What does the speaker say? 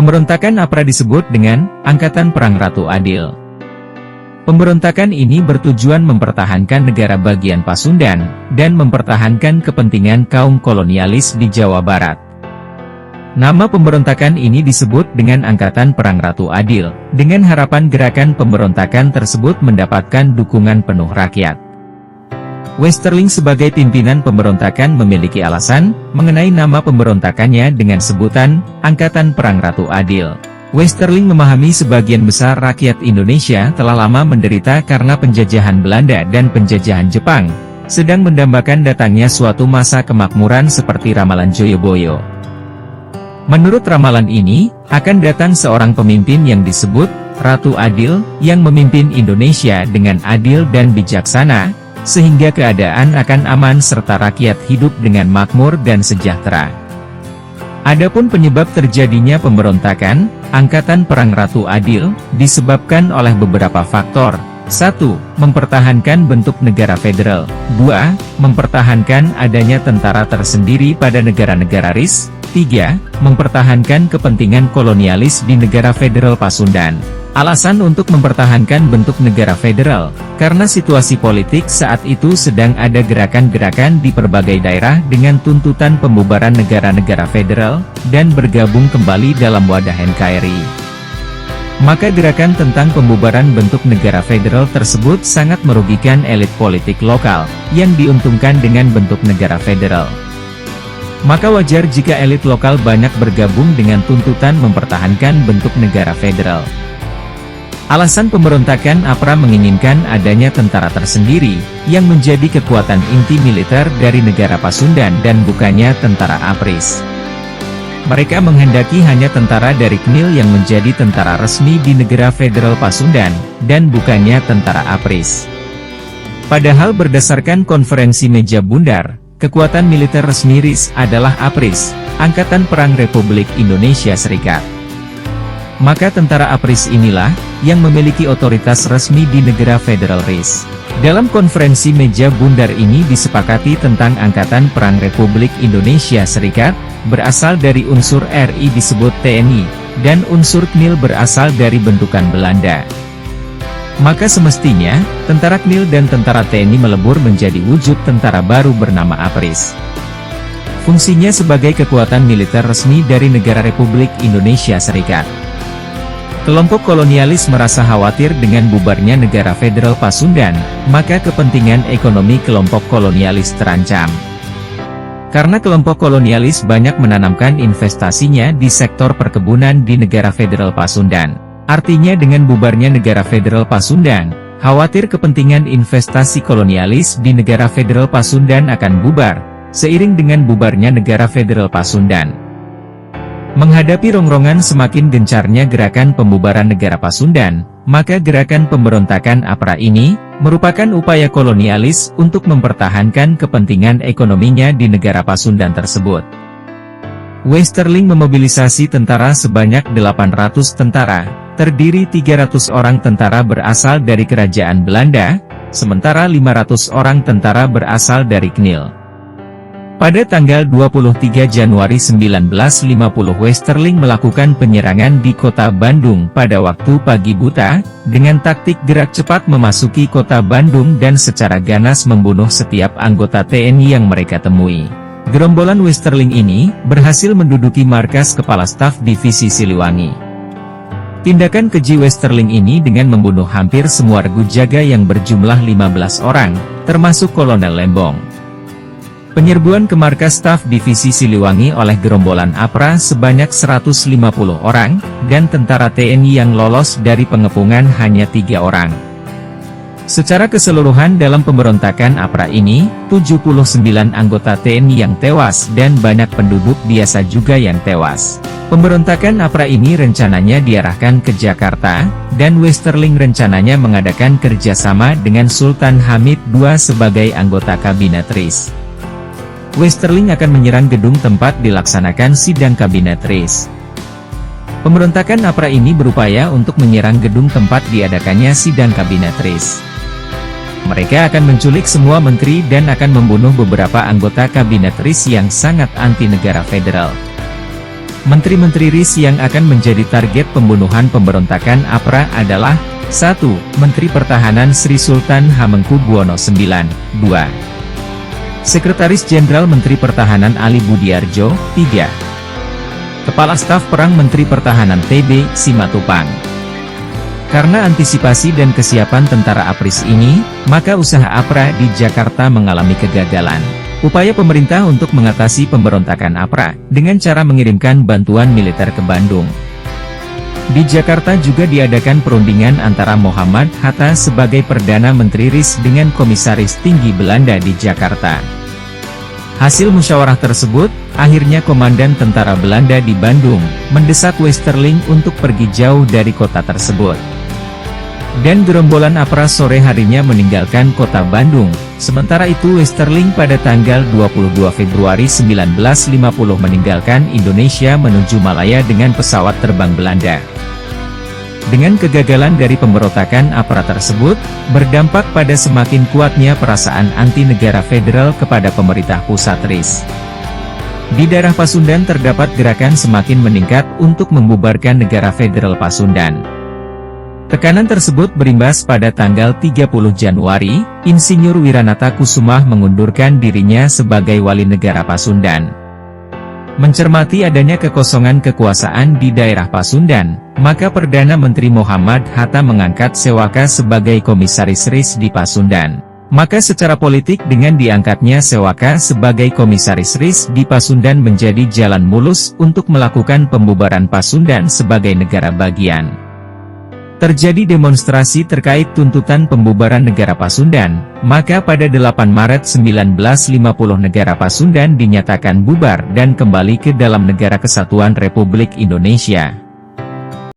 Pemberontakan APRA disebut dengan Angkatan Perang Ratu Adil. Pemberontakan ini bertujuan mempertahankan negara bagian Pasundan, dan mempertahankan kepentingan kaum kolonialis di Jawa Barat. Nama pemberontakan ini disebut dengan Angkatan Perang Ratu Adil, dengan harapan gerakan pemberontakan tersebut mendapatkan dukungan penuh rakyat. Westerling sebagai pimpinan pemberontakan memiliki alasan mengenai nama pemberontakannya dengan sebutan Angkatan Perang Ratu Adil. Westerling memahami sebagian besar rakyat Indonesia telah lama menderita karena penjajahan Belanda dan penjajahan Jepang, sedang mendambakan datangnya suatu masa kemakmuran seperti ramalan Joyoboyo. Menurut ramalan ini, akan datang seorang pemimpin yang disebut Ratu Adil, yang memimpin Indonesia dengan adil dan bijaksana, sehingga keadaan akan aman serta rakyat hidup dengan makmur dan sejahtera. Adapun penyebab terjadinya pemberontakan, Angkatan Perang Ratu Adil, disebabkan oleh beberapa faktor. 1. Mempertahankan bentuk negara federal. 2. Mempertahankan adanya tentara tersendiri pada negara-negara RIS. 3. Mempertahankan kepentingan kolonialis di negara federal Pasundan. Alasan untuk mempertahankan bentuk negara federal, karena situasi politik saat itu sedang ada gerakan-gerakan di berbagai daerah dengan tuntutan pembubaran negara-negara federal, dan bergabung kembali dalam wadah NKRI. Maka gerakan tentang pembubaran bentuk negara federal tersebut sangat merugikan elit politik lokal, yang diuntungkan dengan bentuk negara federal. Maka wajar jika elit lokal banyak bergabung dengan tuntutan mempertahankan bentuk negara federal. Alasan pemberontakan APRA menginginkan adanya tentara tersendiri, yang menjadi kekuatan inti militer dari negara Pasundan dan bukannya tentara APRIS. Mereka menghendaki hanya tentara dari KNIL yang menjadi tentara resmi di negara federal Pasundan, dan bukannya tentara APRIS. Padahal berdasarkan konferensi meja bundar, kekuatan militer resmi RIS adalah APRIS, Angkatan Perang Republik Indonesia Serikat. Maka tentara APRIS inilah, yang memiliki otoritas resmi di negara federal RIS. Dalam konferensi meja bundar ini disepakati tentang Angkatan Perang Republik Indonesia Serikat, berasal dari unsur RI disebut TNI, dan unsur KNIL berasal dari bentukan Belanda. Maka semestinya, tentara KNIL dan tentara TNI melebur menjadi wujud tentara baru bernama APRIS. Fungsinya sebagai kekuatan militer resmi dari negara Republik Indonesia Serikat. Kelompok kolonialis merasa khawatir dengan bubarnya negara federal Pasundan, maka kepentingan ekonomi kelompok kolonialis terancam. Karena kelompok kolonialis banyak menanamkan investasinya di sektor perkebunan di negara federal Pasundan. Artinya dengan bubarnya negara federal Pasundan, khawatir kepentingan investasi kolonialis di negara federal Pasundan akan bubar, seiring dengan bubarnya negara federal Pasundan. Menghadapi rongrongan semakin gencarnya gerakan pembubaran negara Pasundan, maka gerakan pemberontakan APRA ini, merupakan upaya kolonialis untuk mempertahankan kepentingan ekonominya di negara Pasundan tersebut. Westerling memobilisasi tentara sebanyak 800 tentara, terdiri 300 orang tentara berasal dari kerajaan Belanda, sementara 500 orang tentara berasal dari KNIL. Pada tanggal 23 Januari 1950 Westerling melakukan penyerangan di kota Bandung pada waktu pagi buta, dengan taktik gerak cepat memasuki kota Bandung dan secara ganas membunuh setiap anggota TNI yang mereka temui. Gerombolan Westerling ini, berhasil menduduki markas Kepala Staf Divisi Siliwangi. Tindakan keji Westerling ini dengan membunuh hampir semua regu jaga yang berjumlah 15 orang, termasuk Kolonel Lembong. Penyerbuan ke markas staf divisi Siliwangi oleh gerombolan APRA sebanyak 150 orang, dan tentara TNI yang lolos dari pengepungan hanya 3 orang. Secara keseluruhan dalam pemberontakan APRA ini, 79 anggota TNI yang tewas dan banyak penduduk biasa juga yang tewas. Pemberontakan APRA ini rencananya diarahkan ke Jakarta, dan Westerling rencananya mengadakan kerjasama dengan Sultan Hamid II sebagai anggota kabinet RIS. Westerling akan menyerang gedung tempat dilaksanakan sidang kabinet RIS. Pemberontakan APRA ini berupaya untuk menyerang gedung tempat diadakannya sidang kabinet RIS. Mereka akan menculik semua menteri dan akan membunuh beberapa anggota kabinet RIS yang sangat anti negara federal. Menteri-menteri RIS yang akan menjadi target pembunuhan pemberontakan APRA adalah 1. Menteri Pertahanan Sri Sultan Hamengkubuwono IX. 2. Sekretaris Jenderal Menteri Pertahanan Ali Budiarjo. 3. Kepala Staf Perang Menteri Pertahanan TB Simatupang. Karena antisipasi dan kesiapan tentara APRIS ini, maka usaha APRA di Jakarta mengalami kegagalan. Upaya pemerintah untuk mengatasi pemberontakan APRA, dengan cara mengirimkan bantuan militer ke Bandung. Di Jakarta juga diadakan perundingan antara Muhammad Hatta sebagai Perdana Menteri RIS dengan Komisaris Tinggi Belanda di Jakarta. Hasil musyawarah tersebut, akhirnya Komandan Tentara Belanda di Bandung, mendesak Westerling untuk pergi jauh dari kota tersebut. Dan gerombolan APRA sore harinya meninggalkan kota Bandung. Sementara itu Westerling pada tanggal 22 Februari 1950 meninggalkan Indonesia menuju Malaya dengan pesawat terbang Belanda. Dengan kegagalan dari pemberontakan APRA tersebut, berdampak pada semakin kuatnya perasaan anti negara federal kepada pemerintah pusat RIS. Di daerah Pasundan terdapat gerakan semakin meningkat untuk membubarkan negara federal Pasundan. Tekanan tersebut berimbas pada tanggal 30 Januari, Insinyur Wiranata Kusumah mengundurkan dirinya sebagai wali negara Pasundan. Mencermati adanya kekosongan kekuasaan di daerah Pasundan, maka Perdana Menteri Muhammad Hatta mengangkat Sewaka sebagai Komisaris RIS di Pasundan. Maka secara politik dengan diangkatnya Sewaka sebagai Komisaris RIS di Pasundan menjadi jalan mulus untuk melakukan pembubaran Pasundan sebagai negara bagian. Terjadi demonstrasi terkait tuntutan pembubaran negara Pasundan, maka pada 8 Maret 1950 negara Pasundan dinyatakan bubar dan kembali ke dalam Negara Kesatuan Republik Indonesia.